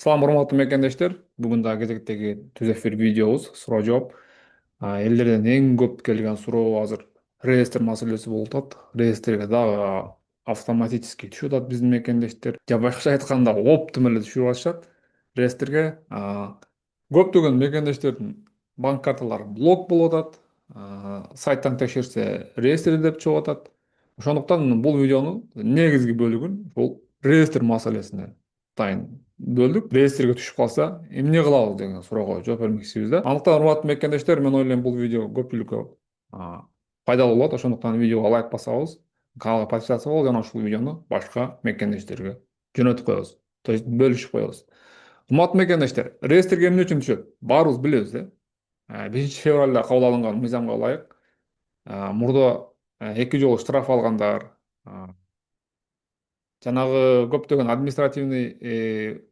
Салам урматтуу мекендештер. Бүгүн дагы кезектеги түз эфир видеобуз суроо жооп. Элдерден эң көп келген суроо азыр реестр маселеси болуп атат. Реестрге дагы автоматически түшүп атат биздин мекендештер. Я башкача айтканда оптом эле түшүрүп атышат реестрге. Көптөгөн мекендештердин банк карталары блок болуп атат. Сайттан текшерсе реестр деп чыгып атат. Ошондуктан бул видеонун негизги бөлүгүн бул реестр маселесине дайын бөлдүк. Реестрге түшүп калса эмне кылабыз деген суроого жооп бермекчибиз да. Андыктан урматтуу мекендештер, мен ойлойм бул видео көпчүлүккө пайдалуу болот. Ошондуктан видеого лайк басабыз, каналга подписаться болуп, жана ушул видеону башка мекендештерге жөнөтүп коебуз. То есть бөлүшүп коебуз. Урматтуу мекендештер, реестрге эмне үчүн түшөт? Баарыбыз билебиз да. 1 февралда кабыл алынган мыйзамга ылайык мурда 2 жолу штраф алгандар, жанагы көптөгөн административный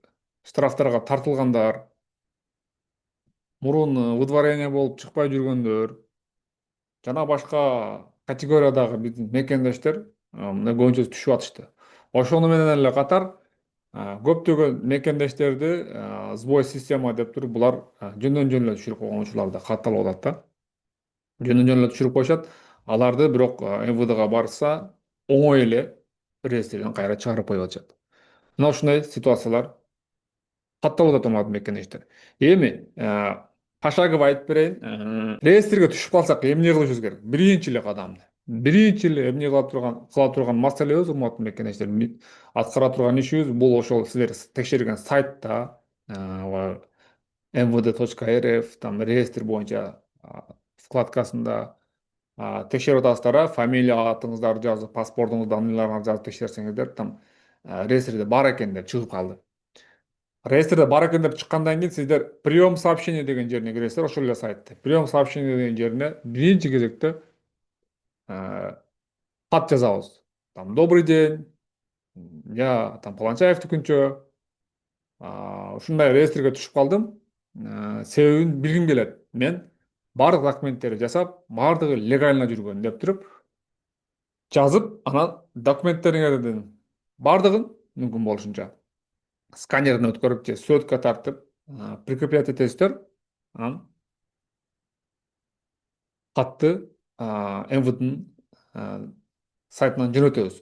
штрафтарга тартылгандар, мурун выдворение болуп чыкпай жүргөндөр жана башка категориядагы биздин мекендештер мына көбүнчөсү түшүп атышты. Ошону менен эле катар көптөгөн мекендештерди сбой система деп туруп булар жөндөн жөн эле түшүрүп койгон учурлар да катталып атат да. Жөндөн жөн эле түшүрүп коюшат. Аларды бирок МВДга барса оңой эле реестрден кайра чыгарып коюп атышат. Мына ушундай ситуациялар катталып атат, урматтуу мекендештер. Эми кашагып айтып берейин. Реестрге түшүп калсак эмне кылышыбыз керек? Биринчи эле кадамды. Биринчи эле эмне кыла турган маселебиз, урматтуу мекендештер, аткара турган ишибиз бул ошол силер текшерген сайтта mvd.rf там реестр боюнча вкладкасында текшерип атасыздар, фамилия атыңыздарды жазып, паспортуңуз данныйларын жазып текшерсеңиздер, там реестрде бар экен деп чыгып калды. Реестрде бар экен деп чыккандан кийин сиздер прием сообщения деген жерине киресиздер, ошол эле сайтта. Прием сообщения деген жерине биринчи кезекте кат жазабыз. Там добрый день, я там Паланчаевдикинчө ушундай реестрге түшүп калдым. Себебин билгим келет. Мен бардык документтерди жасап, бардыгы легально жүргөн деп туруп жазып, анан документтериңердин бардыгын мүмкүн болушунча сканерден өткөрүп же сөөткө тартып прикреплять этесиздер. Анан катты МВДнын сайтынан жөнөтөбүз.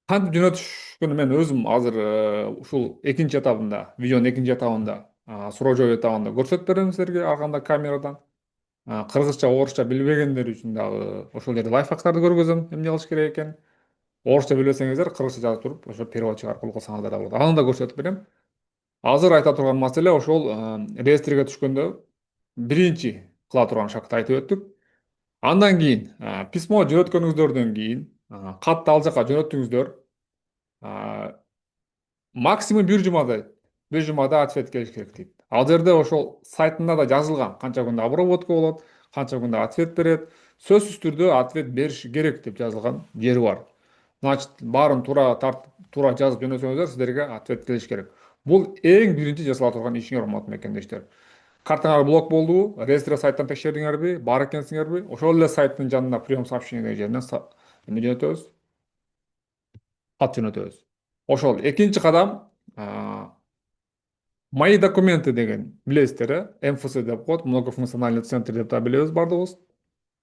Кантип жөнөтүшкөнү мен өзүм азыр ушул экинчи этабында, видеонун экинчи этабында, суроо жооп этабында көрсөтүп берем силерге ар кандай камерадан. Кыргызча, орусча билбегендер үчүн дагы ошол жерде лайфхактарды көргөзөм, эмне кылыш керек экен. Орусча билбесеңиздер, кыргызча жазып туруп, ошо переводчик аркылуу кылсаңыздар да болот. Аны да көрсөтүп берем. Азыр айта турган маселе ошол реестрге түшкөндө биринчи кыла турган шартты айтып өттүк. Андан кийин письмо жөнөткөнүңүздөрдөн кийин катты ал жака жөнөттүңүздөр. Максимум бир жумада ответ келиш керек дейт. Ал жерде ошол сайтында да жазылган канча күндө обработка болот, канча күндө ответ берет. Сөзсүз түрдө ответ бериш керек деп жазылган жери бар. Значит, баарын туура жазып жөнөтсөңүздөр сиздерге ответ келиш керек. Бул эң биринчи жасала турган ишиңер, урматтуу мекендештер. Картаңар блок болдубу? Реестр сайттан текшердиңерби? Бар экенсиңерби? Ошол эле сайттын жанында прием сообщения деген жеринен эме жөнөтөбүз, кат жөнөтөбүз. Ошол экинчи кадам мои документы деген билесиздер, МФЦ деп коет, многофункциональный центр деп да билебиз бардыгыбыз.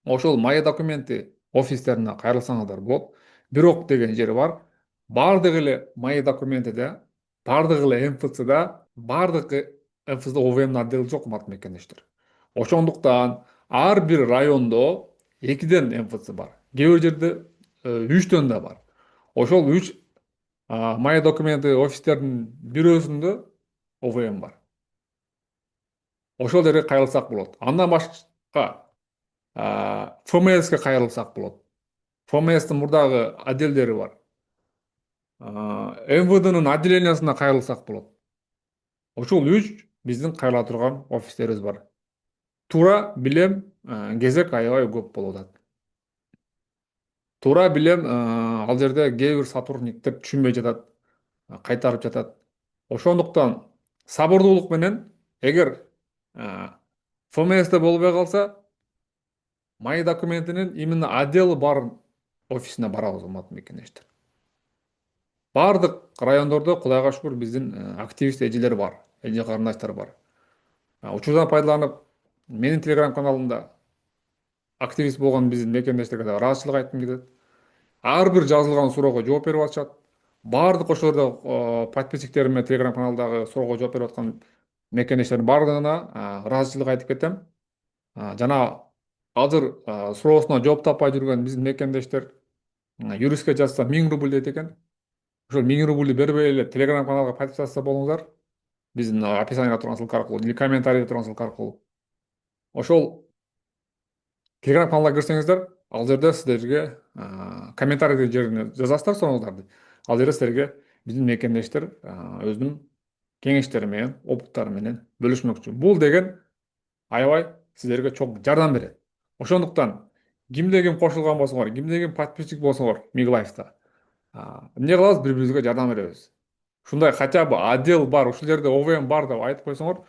Ошол мои документы офистерине кайрылсаңыздар болот. Бирок деген жери бар. Бардык эле мои документиде, бардык эле МФЦда, бардык МФЦда ОВМ отделы жок, урматтуу мекендештер. Ошондуктан ар бир райондо 2ден МФЦ бар. Кээ бир жерде 3төн да бар. Ошол 3 мои документы офистердин бирөөсүндө ОВМ бар. Ошол жерге кайрылсак болот. Андан башка ФМСке кайрылсак болот. ФМСтин мурдагы отделдери бар. МВДнын отделениясына кайрылсак болот. Ошол 3 биздин кайрыла турган офистерибиз бар. Туура билем, кезек аябай көп болуп атат. Туура билем, ал жерде кээ бир сотрудниктер түшүнбөй жатат, кайтарып жатат. Ошондуктан сабырдуулук менен, эгер ФМСте болбой калса, мои документинин именно отделы бар офисине барабыз, урматтуу мекендештер. Бардык райондордо Кудайга шүгүр биздин активист эжелер бар, эже карындаштар бар. Учурдан пайдаланып, менин телеграм каналымда активист болгон биздин мекендештерге да ыраазычылык айткым келет. Ар бир жазылган суроого жооп берип атышат. Бардык ошол жерде подписчиктерим менен телеграм каналдагы суроого жооп берип аткан мекендештердин баардыгына ыраазычылык айтып кетем. Жана азыр суроосуна жооп таппай жүргөн биздин мекендештер юристке жазса 1000 рубль дейт экен. Ошол 1000 рубльду бербей эле телеграм каналга подписаться болуңуздар. Биздин описаниеда турган ссылка аркылуу или комментарийде турган ссылка аркылуу. Ошол телеграм каналга кирсеңиздер, ал жерде силерге комментарий жерине жазасыздар суроңуздарды. Ал жерде силерге биздин мекендештер өзүнүн кеңештери менен, опыттары менен бөлүшмөкчү. Бул деген аябай силерге чоң жардам берет. Ошондуктан кимде ким кошулган болсоңор, кимде ким подписчик болсоңор Миглайфта, эмне кылабыз, бири бирибизге жардам беребиз. Ушундай хотя бы отдел бар, ушул жерде ОВМ бар деп айтып койсоңор,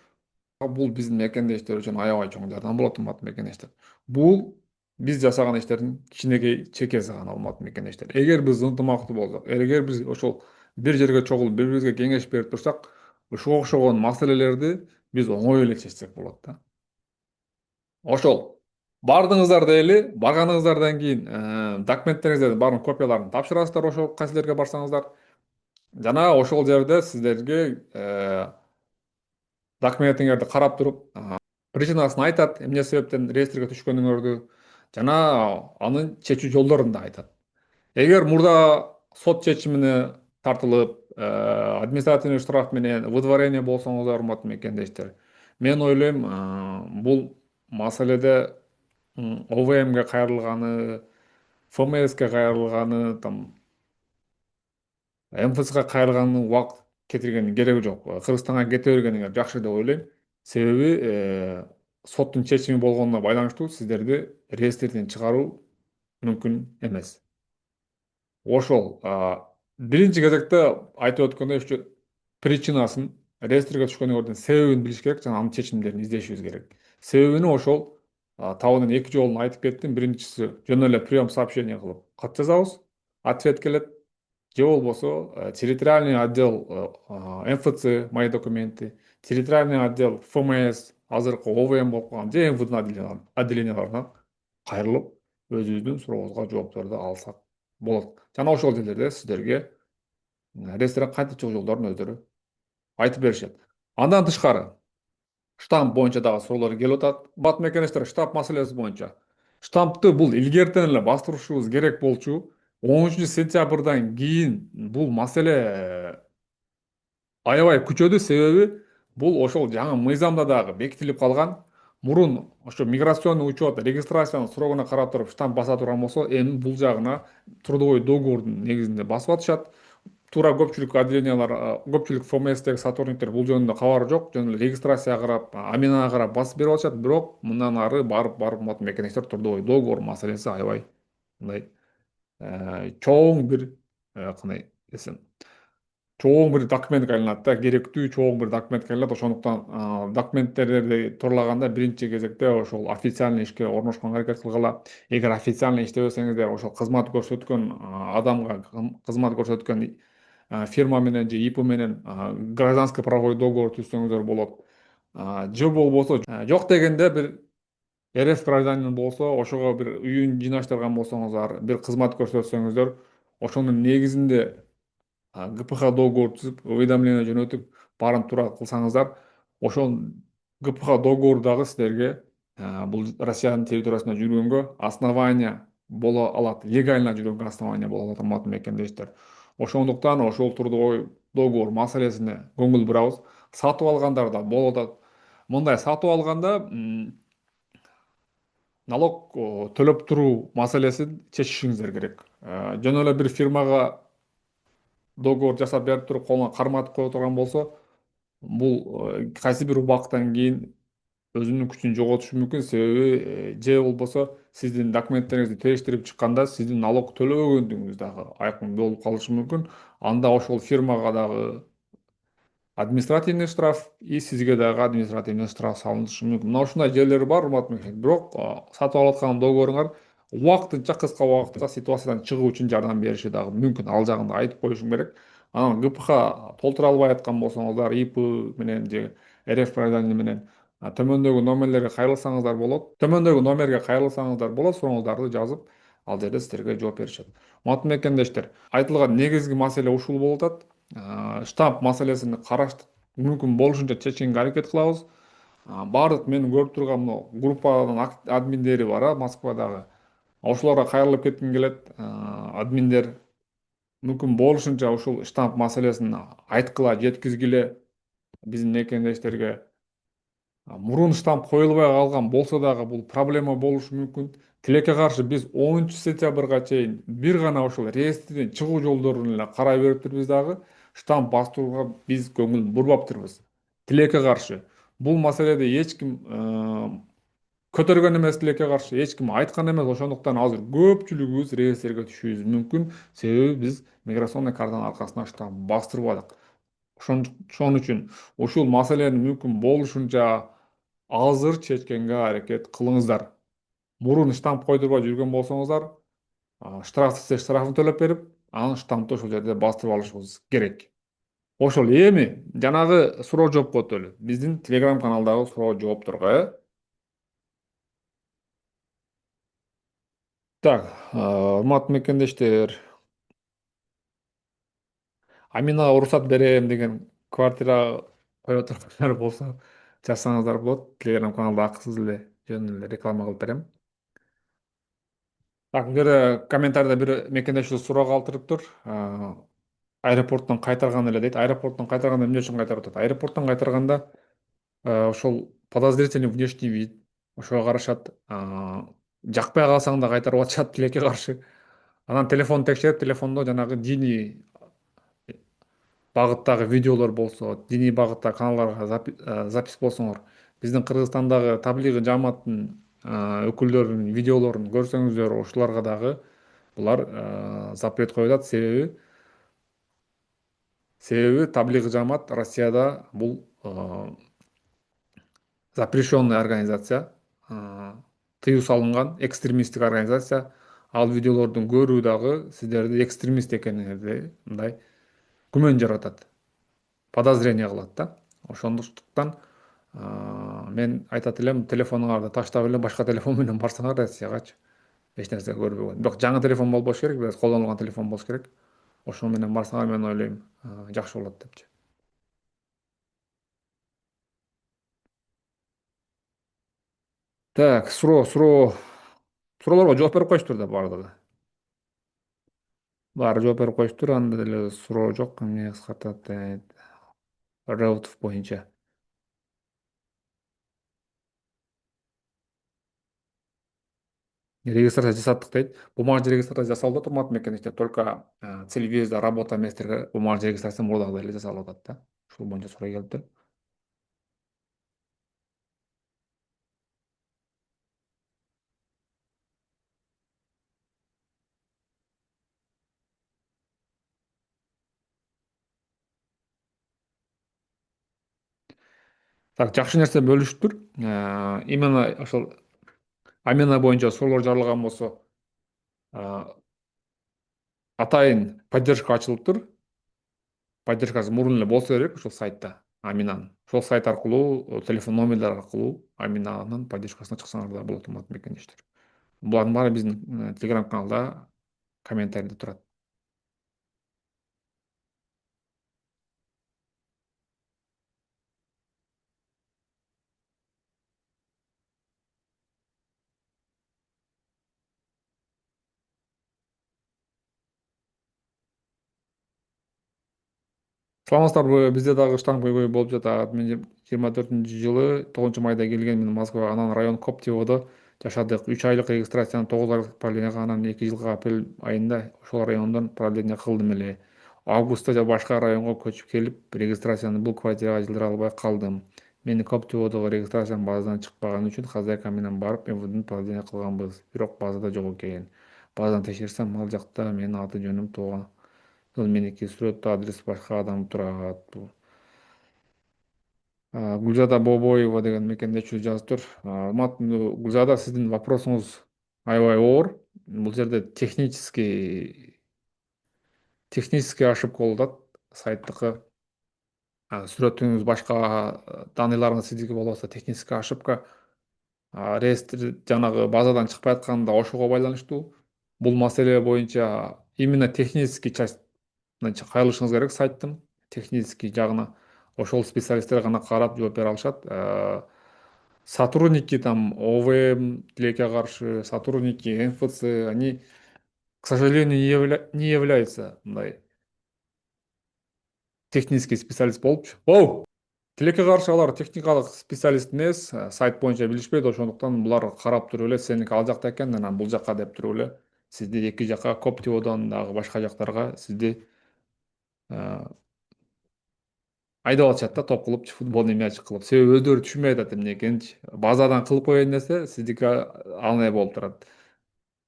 бул биздин мекендештер үчүн аябай чоң жардам болот, урматтуу мекендештер. Бул биз жасаган иштердин кичинекей чекеси гана, урматтуу мекендештер. Эгер биз ынтымактуу болсок, эгер биз ошол бир жерге чогулуп, бири бирибизге кеңеш берип турсак, ушуга окшогон маселелерди биз оңой эле чечсек болот да. Ошол бардыңыздар эле, барганыңыздардан кийин документтериңиздердин баарын копияларын тапшырасыздар ошол кайсылерге барсаңыздар. Жана ошол жерде сиздерге документиңерди карап туруп, причинасын айтат, эмне себептен реестрге түшкөнүңөрдү, жана анын чечүү жолдорун да айтат. Эгер мурда сот чечимине тартылып, административный штраф менен выдворение болсоңуздар, урматтуу мекендештер, мен ойлойм, бул маселеде ОВМге кайрылганы, ФМСке кайрылганы, там МФЦга кайрылганын убакыт кетиргендин кереги жок. Кыргызстанга кете бергениңер жакшы деп ойлойм. Себеби соттун чечими болгонуна байланыштуу сиздерди реестрден чыгаруу мүмкүн эмес. Ошол биринчи кезекте айтып өткөндөй ушу причинасын, реестрге түшкөнүңөрдүн себебин билиш керек жана анын чечимдерин издешибиз керек. Себебини ошол табынын эки жолун айтып кеттим. Биринчиси жөн эле прием сообщение кылып кат жазабыз, ответ келет. Же болбосо территориальный отдел МФЦ, мои документы, территориальный отдел ФМС, азыркы ОВМ болуп калган же МВД отделенияларына кайрылып, өзүбүздүн сурообузга жоопторду алсак болот. Жана ошол жерлерде сиздерге реестрге кантип чыгуу жолдорун өздөрү айтып беришет. Андан тышкары штамп боюнча дагы суроолор келип атат. Урматтуу мекендештер, штамп маселеси боюнча. Штампты бул илгертен эле бастырышыбыз керек болчу. 10 сентябрдан кийин бул маселе аябай күчөдү. Себеби бул ошол жаңы мыйзамда дагы бекитилип калган. Мурун ошо миграционный учет, регистрациянын срогуна карап туруп штамп баса турган болсо, эми бул жагына трудовой договордун негизинде басып атышат. Туура көпчүлүк отделениялар, көпчүлүк ФМСтеги сотрудниктер бул жөнүндө кабары жок. Жөн эле регистрацияга карап, аминага карап басып берип атышат. Бирок мындан ары барып урматтуу мекендештер, трудовой договор маселеси аябай мындай чоң бир кандай десем, чоң бир документке айланат да, керектүү чоң бир документке айланат. Ошондуктан документтерди турлаганда биринчи кезекте ошол официальный ишке орношконго аракет кылгыла. Эгер официальный иштебесеңиздер, ошол кызмат көрсөткөн адамга, кызмат көрсөткөн фирма менен же ИП менен гражданский правовой договор түзсөңүздөр болот. Же болбосо жок дегенде бир РФ гражданин болсо, ошого бир үйүн жыйнаштырган болсоңуздар, бир кызмат көрсөтсөңүздөр, ошонун негизинде ГПХ договор түзүп, уведомление жөнөтүп, баарын туура кылсаңыздар, ошол ГПХ договор дагы силерге бул Россиянын территориясында жүргөнгө основания боло алат, легально жүргөнгө основания боло алат, урматтуу мекендештер. Ошондуктан ошол трудовой договор маселесине көңүл бурабыз. Сатып алгандар да болуп атат. Мындай сатып алганда налог төлөп туруу маселесин чечишиңиздер керек. Жөн эле бир фирмага договор жасап берип туруп колуна карматып кое турган болсо, бул кайсы бир убакыттан кийин өзүнүн күчүн жоготушу мүмкүн. Себеби же болбосо сиздин документтериңизди териштирип чыкканда сиздин налог төлөбөгөндүгүңүз дагы айкын болуп калышы мүмкүн. Анда ошол фирмага дагы административный штраф и сизге дагы административный штраф салынышы мүмкүн. Мына ушундай жерлери бар, урматтуу мекендештер. Бирок сатып алып аткан договоруңар убактынча, кыска убакытта ситуациядан чыгуу үчүн жардам бериши дагы мүмкүн. Ал жагын да айтып коюшум керек. анан ГПХ толтура албай аткан болсоңуздар ип менен же РФ проверение менен төмөндөгү номерлерге кайрылсаңыздар болот. Төмөндөгү номерге кайрылсаңыздар болот, сурооңуздарды жазып, ал жерде силерге жооп беришет. Уматтуу мекендештер, айтылган негизги маселе ушул болуп атат. Штамп маселесин караштык, мүмкүн болушунча чечкенге аракет кылабыз. Баардык мен көрүп турган могу группанын админдери бар, Москвадагы. Ошолорго кайрылып кетким келет. Админдер мүмкүн болушунча ушул штамп маселесин айткыла, жеткизгиле биздин мекендештерге. Мурун штамп коюлбай калган болсо дагы бул проблема болушу мүмкүн. Тилекке каршы биз 10 сентябрга чейин бир гана ошол реестрден чыгуу жолдорун эле карай бериптирбиз дагы, штамп бастырууга биз көңүл бурбаптырбыз. Тилекке каршы бул маселеде эч ким көтөргөн эмес, тилекке каршы эч ким айткан эмес. Ошондуктан азыр көпчүлүгүбүз реестрге түшүбүз мүмкүн, себеби биз миграционный картанын аркасында штамп бастырбадык. Ошон үчүн ушул маселени мүмкүн болушунча азыр чечкенге аракет кылыңыздар. Мурун штамп койдурбай жүргөн болсоңуздар, штраф десе штрафын төлөп берип, анан штампты ошол жерде бастырып алышыбыз керек. Ошол эми жанагы суроо жоопко өтөлү. Биздин Telegram каналдагы суроо жоопторго, Так, урматтуу мекендештер, Аминага уруксат берем деген квартира кое тургандар болсо жазсаңыздар болот. Telegram каналда акысыз эле жөн эле реклама кылып берем. Так, бул жерде комментарийде бир мекендешибиз суроо калтырыптыр. Аэропорттон кайтарган эле дейт. Аэропорттон кайтарганда эмне үчүн кайтарып атат? Аэропорттон кайтарганда ошол подозрительный внешний вид, ошого карашат. Жакпай калсаң да кайтарып атышат тилекке каршы. Анан телефон текшерип, телефондо жанагы диний багыттагы видеолор болсо, диний багыттагы каналдарга запись болсоңор, биздин Кыргызстандагы таблигы жааматтын өкүлдөрүнүн видеолорун көрсөңүздөр, ошолорго дагы булар запрет коюп атат. Себеби таблигы жаамат Россияда бул запрещенный организация, тыюу салынган экстремисттик организация. Ал видеолордун көрүү дагы сиздерди экстремист экениңизди мындай күмөн жаратат, подозрение кылат да. Ошондуктан мен айтат элем, телефонуңарды таштап эле башка телефон менен барсаңар Россиягачы, эч нерсе көрбөгөн. Бирок жаңы телефон болбош керек, бир колдонулган телефон болуш керек. Ошол менен барсаңар мен ойлойм жакшы болот депчи. Так, суроолорго жооп берип коюштур да баардыгы. Баары жооп берип коюштур, анда деле суроо жок. Эмне кыскартат Реутов боюнча. Регистрация жасаттык дейт. Бумажный регистрация жасалып атат, урматтуу мекендештер. Только цель въезда работа эместерге бумажный регистрация мурдагыдай эле жасалып атат да. Ушул боюнча суроо келиптир. Так, жакшы нерсе бөлүшүптүр. Именно ошол Амина боюнча суроолор жаралган болсо, атайын поддержка ачылыптыр. Поддержкасы мурун эле болсо керек ушул сайтта Аминанын. Ошол сайт аркылуу, телефон номерлер аркылуу Аминанын поддержкасына чыксаңар да болот, урматтуу мекендештер. Булардын баары биздин Telegram каналда комментарийде турат. Саламатсыздарбы? Бизде дагы штамп көйгөй болуп жатат. Мен 24-жылы 9 майда келген, мен Москвага, анан район Коптеводо жашадык. 3 айлык регистрацияны 9 айлык продленияга, анан 2 жылга апрель айында ошол райондон продление кылдым эле. Августта же башка районго көчүп келип, регистрацияны бул квартирага жылдыра албай калдым. Мени Коптеводогу регистрациям базадан чыкпаганы үчүн хозяйка менен барып МВДден продление кылганбыз. Бирок базада жок экен. Базадан текшерсем, ал жакта менин аты жөнүм, тууган жыл меники, сүрөттө адрес башка адам турат. Бул Гүлзада Бобоева деген мекендешибиз жазыптыр. Урматтуу Гүлзада, сиздин вопросуңуз аябай оор. Бул жерде технический ошибка болуп атат. сайттыкы. Сүрөтүңүз башка, данныйларыңыз сиздики болбосо техническая ошибка. Реестр жанагы базадан чыкпай атканда ошого байланыштуу. Бул маселе боюнча именно технический частына кайрылышыңыз керек, сайттын технический жагына. Ошол специалисттер гана карап жооп бере алышат. Сотрудники там ОВМ тилекке каршы, сотрудники МФЦ, они, к сожалению, не являются мындай технический специалист болупчу. Тилекке каршы алар техникалык специалист эмес, сайт боюнча билишпейт, ошондуктан булар карап туруп эле сеники ал жакта экен, анан бул жака деп туруп эле сизди эки жака Коптеводон дагы башка жактарга сизди айдап атышат да, топ кылып, футбольный мяч кылып. Себеби өздөрү түшүнбөй атат эмне экенин. Базадан кылып койгон нерсе сиздики алынай болуп турат.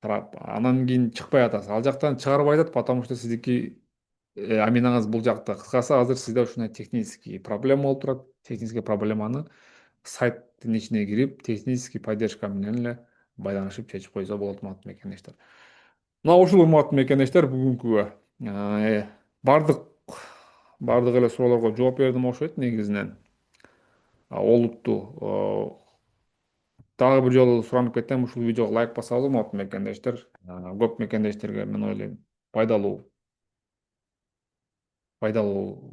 Тарап, анан кийин чыкпай атасыз. Ал жактан чыгарбай атат, потому что сиздики аминаңыз бул жакта. Кыскасы азыр сизде ушундай технический проблема болуп турат. Технический проблеманы сайттын ичине кирип, технический поддержка менен эле байланышып чечип койсо болот, урматтуу мекендештер. Мына ушул, урматтуу мекендештер, бүгүнкү бардык бардык эле суроолорго жооп бердим окшойт негизинен. Олуттуу дагы бир жолу суранып кетем, ушул видеого лайк басабыз, урматтуу мекендештер. Көп мекендештерге мен ойлойм пайдалуу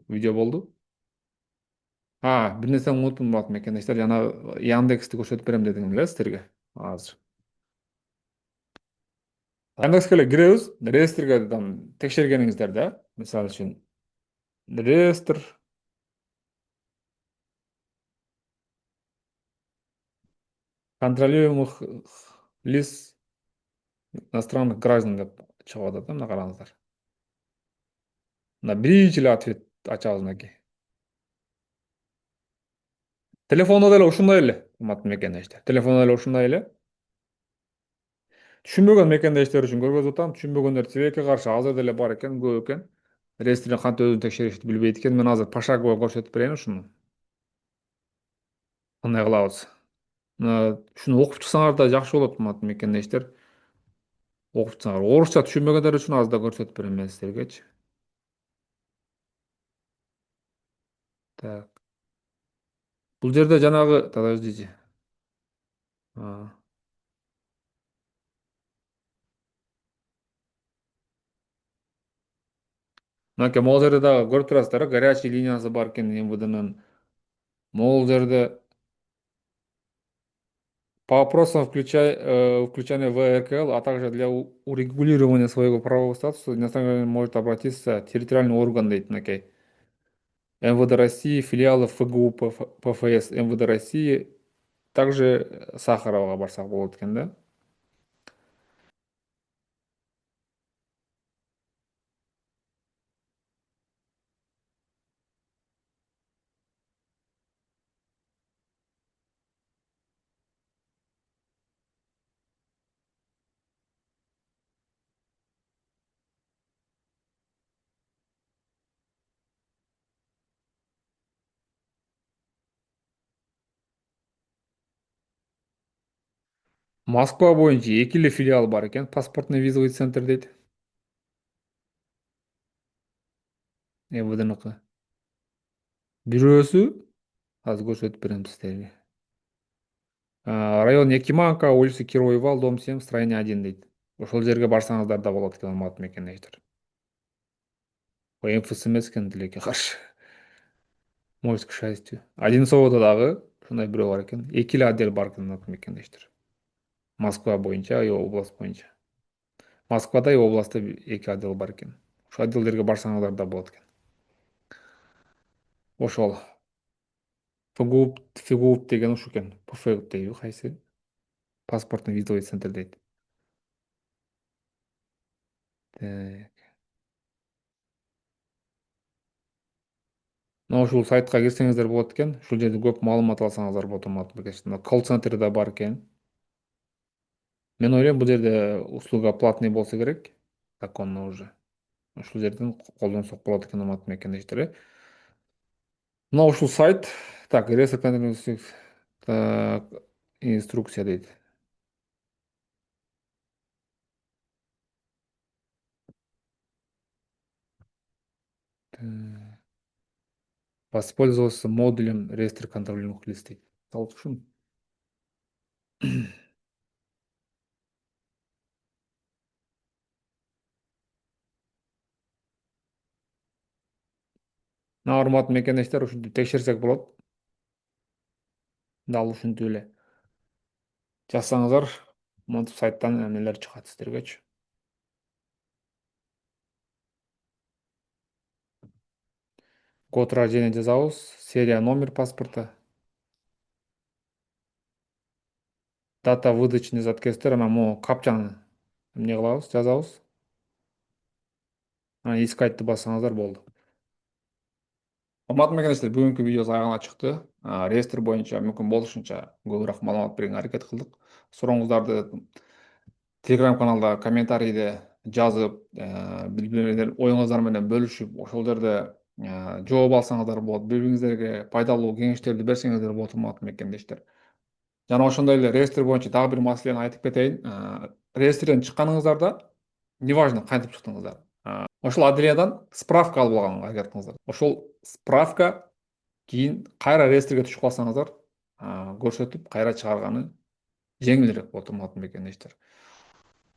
видео болду. Бир нерсени унуттум, урматтуу мекендештер. Жана Яндексти көрсөтүп берем дедим эле сиздерге азыр. Яндекске эле киребиз, реестрге там текшергениңиздер да. Мисалы үчүн реестр, контролируемых лиц иностранных граждан деп чыгып атат да, мына караңыздар. Мына биринчи эле ответ ачабыз мынакей. Телефондо деле ушундай эле, урматтуу мекендештер. Телефондо деле ушундай эле. Түшүнбөгөн мекендештер үчүн көргөзүп атам. Түшүнбөгөндөр тилекке каршы азыр деле бар экен, көп экен. Реестрден кантип өзүн текшеришти билбейт экен. Мен азыр пошагово көрсөтүп берейин ушуну. Кандай кылабыз? Ушуну окуп чыксаңар да жакшы болот, урматтуу мекендештер. Окуп чыксаңар. Орусча түшүнбөгөндөр үчүн аз да көрсөтүп берем мен сиздергечи. Так. Бул жерде жанагы, подождите. Мынакей могул жерде дагы көрүп турасыздар, горячий линиясы бар экен МВДнын. Могул жерде по вопросам включения в РКЛ, а также для урегулирования своего правового статуса иностранный может обратиться территориальный орган дейт мынакей. МВД России, филиалы ФГУ, ПФС МВД России, также Сахаровага барсак болот экен да. Москва боюнча эки эле филиал бар экен, паспортный визовый центр дейт. МВДныкы. Бирөөсү азыр көрсөтүп берем сиздерге. Район Якиманка, улица Кирова Вал, дом 7, строение 1 дейт. Ошол жерге барсаңыздар да болот экен, урматтуу мекендештер. МФЦ эмес экен, тилекке каршы. Может, к счастью. Одинцоводо дагы ушундай бирөө бар экен. Эки эле отдел бар экен, урматтуу мекендештер. Москва боюнча и область боюнча. Москвада и областта эки отдел бар экен. Ошол отделдерге барсаңыздар да болот экен. Ошол ФГУП деген ушу экен. ПФУП дейби, кайсы? Паспортный визовый центр дейт. Мына ушул сайтка кирсеңиздер болот экен. Ушул жерде көп маалымат алсаңыздар болот, урматтуу мекендештер. Колл центри да бар экен. Мен ойлойм, бул жерде услуга платный болсо керек. Законно уже. Ушул жерден колдонсок болот экен, урматтуу мекендештер. Мына ушул сайт. Так, так, инструкция дейт. Воспользовался модулем реестр контролируемых листов. Мисалы үчүн урматтуу мекендештер, ушинтип текшерсек болот. Дал ушинтип эле жазсаңыздар, монтип сайттан эмнелер чыгат сиздергечи. Код рождения жазабыз, серия номер паспорта, дата выдачный заткестер, анан могу капчаны эмне кылабыз, жазабыз. Анан искайтты бассаңыздар болду. Урматтуу мекендештер, бүгүнкү видеобуз аягына чыкты. Реестр боюнча мүмкүн болушунча көбүрөөк маалымат берүүгө аракет кылдык. Сурооңуздарды Telegram каналда комментарийде жазып, бири бириңер оюңуздар менен бөлүшүп, ошол жерде жооп алсаңыздар болот. Бири-бириңиздерге пайдалуу кеңештерди берсеңиздер болот, урматтуу мекендештер. Жана ошондой эле реестр боюнча дагы бир маселени айтып кетейин. Реестрден чыкканыңыздарда, неважно кантип чыктыңыздар, ошол отделениядан справка алып алганга аракет кылыңыздар. Ошол справка кийин кайра реестрге түшүп калсаңыздар, көрсөтүп кайра чыгарганы жеңилирээк болот, урматтуу мекендештер.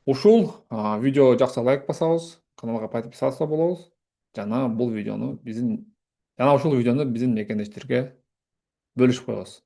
Ушул видео жакса лайк басабыз, каналга подписаться болобуз. Жана ушул видеону биздин мекендештерге бөлүшүп коебуз.